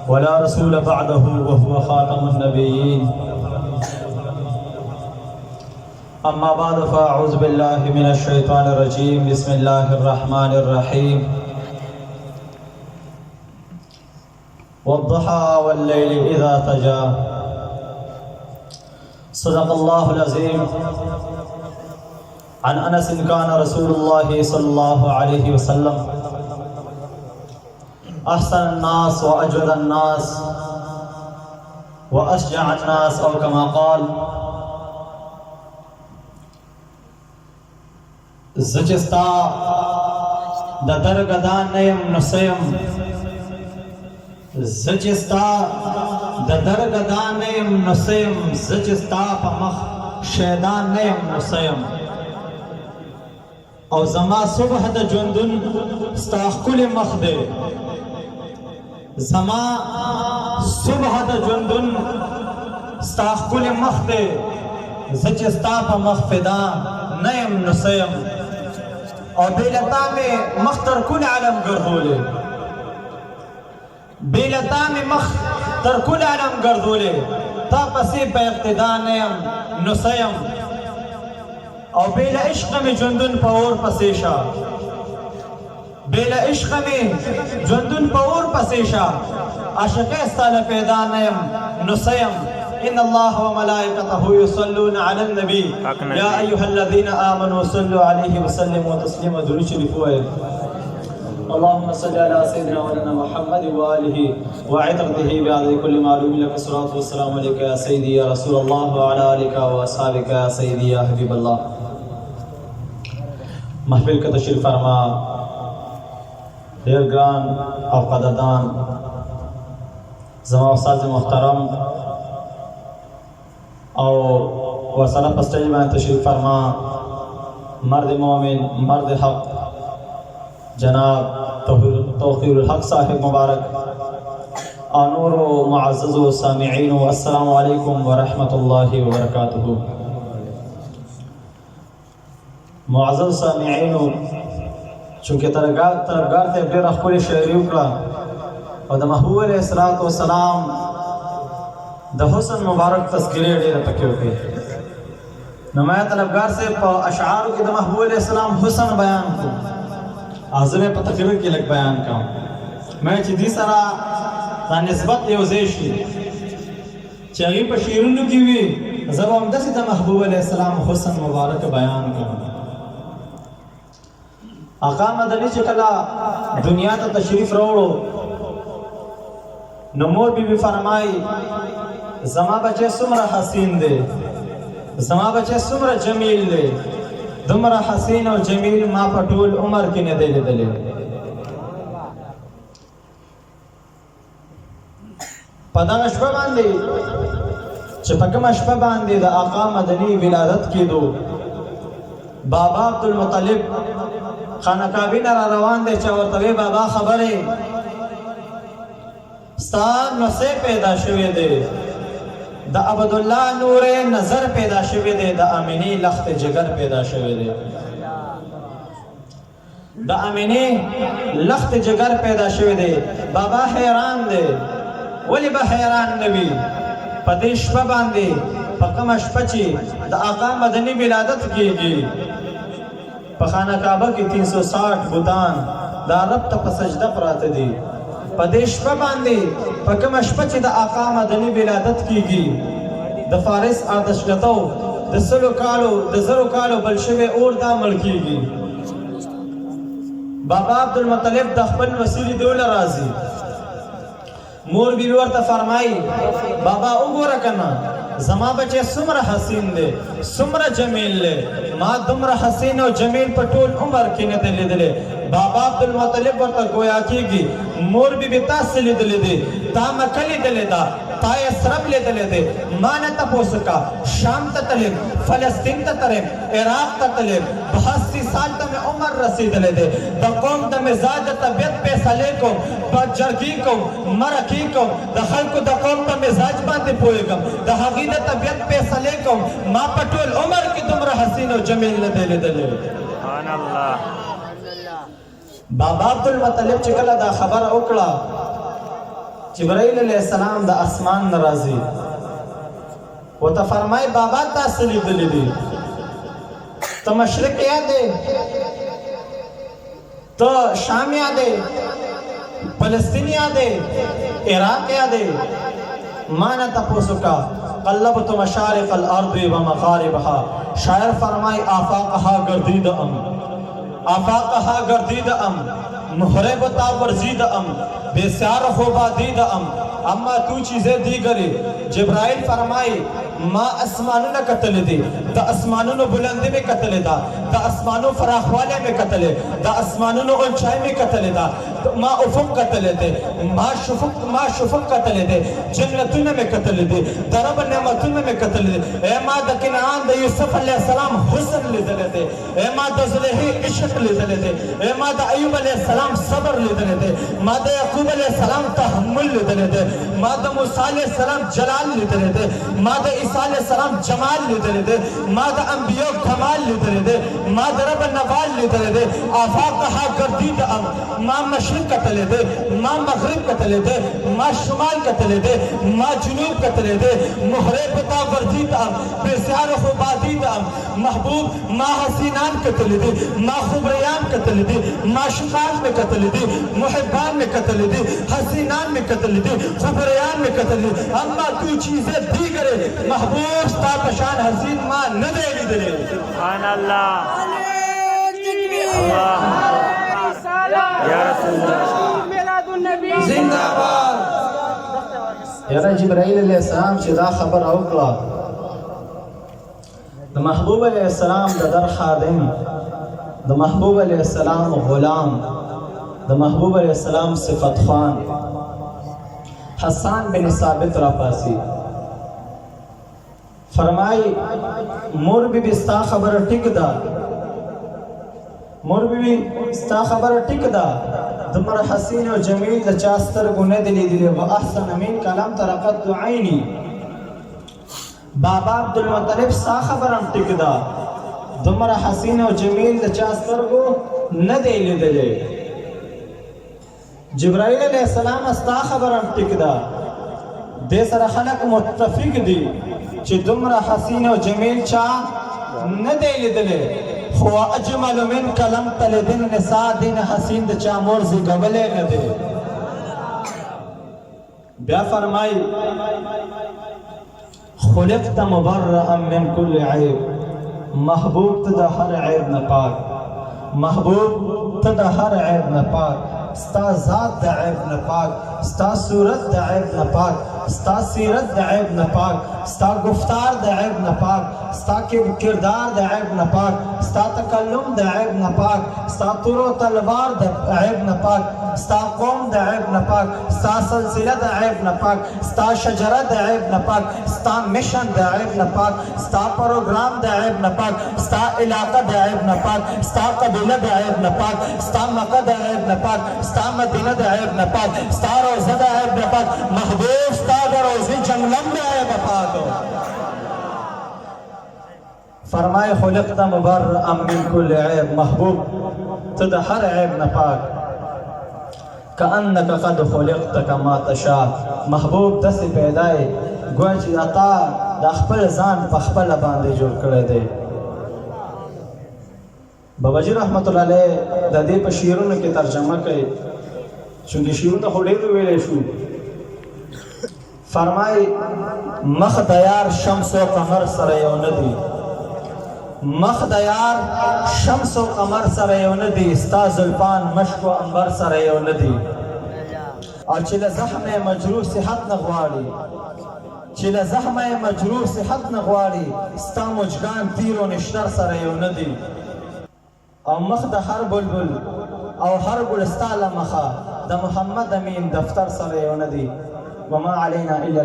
वला रसूल बअदहु व हुवा खातमुन नबिय्यीन। अम्मा बाद फ़अऊज़ु बिल्लाहि मिनश शैतानिर रजीम। बिस्मिल्लाहिर रहमानिर रहीम। वद्दुहा वल्लैलि इज़ा सजा। सदक़ल्लाहुल अज़ीम। अन अनस कान रसूलुल्लाहि सल्लल्लाहु अलैहि वसल्लम अहसन नास व अजवद नास व अशजा नास औ कमा क़ाल। ज़चिस्ता द दरगदानयम नुसयम। ज़चिस्ता द दरगदानयम नुसयम। ज़चिस्ता पमख शैदानयम नुसयम। और जमा सुबह द जुंदुन स्ताखुल मखदे। जमा सुबह द जुंदुन स्ताखुल मखदे। ज़चिस्ता पमख फिदा नयम नुसयम। और बेलता में मख्तर कुल आलम गर्दोले। बेलता में मख्तर कुल आलम गर्दोले। तापसी पे इक़्तिदा नयम नुसयम। और बेला इश्क़ में जुंदुन पौर पसेशा। बेला इश्क़ में जुंदुन पौर पसेशा। आशिक़े साल पैदा नयम नुसयम। इन्नल्लाह व मलाइकतहु युसल्लूना अलन नबी या अय्युहल्लज़ीना आमनू सल्लु अलैहि व सल्लिमू तस्लीमा। दुरूद शरीफ है। अल्लाहुम्मा सल्लि अला सय्यिदिना मौलाना मुहम्मद व आलिहि व इतरतिहि बिअददि कुल्लि मालूम लक। सल्लल्लाहु वस्सलामु अलैका या सय्यदी या रसूलल्लाह व अला आलिका व अस्हाबिका या सय्यदी या हबीबल्लाह। महफिल का तशरीफ फरमा देर ग्रान और कदरदान जमा उस्ताद मुहतरम और वसला पस्टेज में तशरीफ फरमा मर्द मोमिन मर्द हक जनाब तौक़ीरुल हक साहिब मुबारक आनूर व मुअज़्ज़ज़ व सामिईन। अस्सलामु अलैकुम व रहमतुल्लाहि व बरकातुहू। मुअज़्ज़ज़ सामिईन चूँकि तरफगार थे ढेर ख़ुल शायरी उकड़ा और द महबूब अलैहिस्सलातु वस्सलाम द हुस्न मुबारक तस्कीरे ढेर पके होके नमाया तलबगार से अशआर के द महबूब अलैहिस्सलाम हुस्न बयान को आज़म पर तकरीर के लग बयान का मैं चिदी सरा ता निस्बत योजेशी चगी पर शीरुन की हुई जब हम दस द महबूब अलैहिस्सलाम हुस्न मुबारक बयान का आका मदनी चकला दुनिया तो तशरीफ रोड़ो नमोर भी फरमाई जमा बचे सुमरा हसीन दे। जमा बचे सुमरा जमील दे। दुमरा हसीन और जमील माँ पटूल उमर की ने दे दले। पदंग अशबा बांधे चपकम अशबा बांधे द आका मदनी विलादत की दो बाबा अब्दुल मुत्तलिब खाना काबी नरा रवान दे चवर तवे बाबा खबरे स्तान नसे पैदा शुवे दे द अब्दुल्ला नूरे नजर पैदा शुवे दे द अमीनी लख्त जिगर पैदा शुवे दे द अमीनी लख्त जिगर पैदा शुवे दे। बाबा हैरान दे वली बा हैरान नबी पदेश बांधे पकमश पची द आका मदनी विलादत कीगी पखाना काबा की 360 बुतान दारब तप सजदा प्रात दी पदेश पर बांधे पकमश पची द आका मदनी विलादत कीगी द फारिस आदश गतो द सलो कालो बलशवे और दा मलकीगी। बाबा अब्दुल मुत्तलिब द खपन वसीली दौला राजी मोर बीवी वर्ता फरमाई बाबा उगोरा कना जमा बचे सुमरा हसीन दे सुमरा जमील ले माँ दुमरा हसीन और जमील पटोल उमर की ने दिले दिले। बाबा अब्दुल मुत्तलिब वर्ता गोया कीगी मोर बीवी तासली दिले दे ता मकली दिले दा ताए सरब ले दिले दे माने तपोसका शाम ततलिब फलस्तीन ततलिब इराक ततलिब 82 साल तक उमर रसीद ले दे द कौम द मिजाज तबियत पे सले को बजरगी को मरकी को दखल को द कौम द मिजाज बांधे पोएगम द हकीद तबियत पे सले को माँ पटोल उमर की तुमरा हसीन और जमील ने दिले दिले। सुभान अल्लाह। बाबा अब्दुल मुत्तलिब चिकला दा खबर उकड़ा जिब्राइल अलैहिस्सलाम द आसमान नाराजी वो तो फरमाए बाबा तासली दिली तो मशरिक याद है तो शाम याद है फलस्तीन याद है इराक याद है माना तपोसुका कल्लब तो मशारिक अल अर्द व मगारिबहा शायर फरमाए आफाकहा गर्दीद अम आफाकहा गर्दीद अम मुहरे बता वर्जीद अम बेसार होबा दीद अम्मा तू चीजें दी करे जिब्राइल फरमाई माँ आसमानों ने कतल दे द आसमानों ने बुलंदी में कतल दा द आसमानों फराख वाले में कतल द आसमानों ने ऊंचाई में कतल दा माँ उफुक कतल दे माँ शुफुक कतल दे जन्नतुन में कतल दे दरब नेमतुन में कतल दे ए माँ द किनान द यूसुफ अलैहिस्सलाम हुस्न ले दले दे ए माँ द ज़ुलेही इश्क ले दले दे ए माँ द अय्यूब अलैहिस्सलाम सब्र ले दले दे माँ द याकूब अलैहिस्सलाम तहम्मुल ले दले दे माँ द मूसा अलैहिस्सलाम जलाल ले दले दे माँ द ईसा अलैहिस्सलाम जमाल ले दले दे माँ द अंबिया कमाल ले दले दे माँ द रब नवाल ले दले दे आफाकहा गर्दीद अम माँ मशरिक कतले दे माँ मगरिब कतले दे माँ शुमाल कतले दे माँ जुनूब कतले दे मुहरे बता वर्दीद अम बेसार खुबादीद अम महबूब माँ हसीनान कतले दे माँ खुबरियान कतले दे माँ शुकान में कतले दे मुहिबान में कतले दे हसीनान में कतले दे खुबरियान में कतले दे अम्मा तू चीजें दी करे महबूब ता पशान हसीन माँ न दे दे सुभान अल्लाह या रसूल अल्लाह जिंदाबाद यारा जिब्राइल अलैहिस्सलाम चिदा खबर औकला द महबूब अलैहिस्सलाम द दर खादिम द महबूब अलैहिस्सलाम गुलाम द महबूब अलैहिस्सलाम सिफत खान हसन बिन साबित रफासी फरमाई मोर भी स्ता खबर टिकदा मोर भी स्ता खबर टिकदा दमर हसीन और जमील लचास्तर गुने दिली दिले व अहसन अमीन कलम तरकत दुआइनी बाबा अब्दुल मुत्तलिब सा खबरम टिकदा दमर हसीन और जमील लचास्तर को न दिली दिले जिब्राइल अलैहिस्सलाम स्ता खबरम टिकदा दे सर खलक मुत्तफिक दी चे दुमरा हसीन और जमील चा न दिली दिले हुआ अजमल मिन कलम तले दिन निसा दिन हसीन द चामोर से गबले न दे ब्या फरमाई खुलिक़त मुबर्रअन मिन कुल्ल ऐब महबूब तदा हर ऐब न पाक महबूब तदा हर ऐब न पाक स्ता ज़ात द ऐब न पाक स्ता सूरत द ऐब न पाक स्ता सीरत द ऐब न पाक स्ता गुफ्तार द ऐब न पाक स्ता किरदार द ऐब न पाक स्ता तकल्लुम द ऐब न पाक स्ता तुरो तलवार द ऐब न पाक स्ता कौम द ऐब न पाक स्ता सिलसिला द ऐब न पाक स्ता शजरा द ऐब न पाक स्ता मिशन द ऐब न पाक स्ता प्रोग्राम द ऐब न पाक स्ता इलाका द ऐब न पाक स्ता कबीला द ऐब न पाक स्ता मक्का द ऐब न पाक स्ता मदीना द ऐब न पाक स्ता रोज़ा द ऐब न पाक महबूब स्ता रोज़ी जंगलम द ऐब न पाक फरमाए खुलिक़त मुबर्रअन मिन कुल्ल ऐब महबूब तदा हर ऐब न पाक कअन्नक क़द खुलिक़त कमा तशा महबूब दस पैदाए गोच अता द खपल जान पखपल बांधे जोड़ करे दे बाबाजी रहमतुल्लाह अलैह द दे पशीरुन के तर्जुमा कई चूंकि शिरुन तो होड़े वेले शू फरमाए मख दयार शम्स व कमर सरयो नदी मख दयार शम्स व कमर सरयो नदी स्ता जुल्फान मश्क व अंबर सरयो नदी और चिला ज़ख्म मजरूह सेहत न गवाड़ी चिला ज़ख्म मजरूह सेहत न गवाड़ी स्ता मुजगान तीर व निश्तर सरयो नदी और मख द हर बुलबुल और हर गुलस्ता लमखा द मोहम्मद अमीन दफ्तर सरयो नदी वमा अलैना इल्ला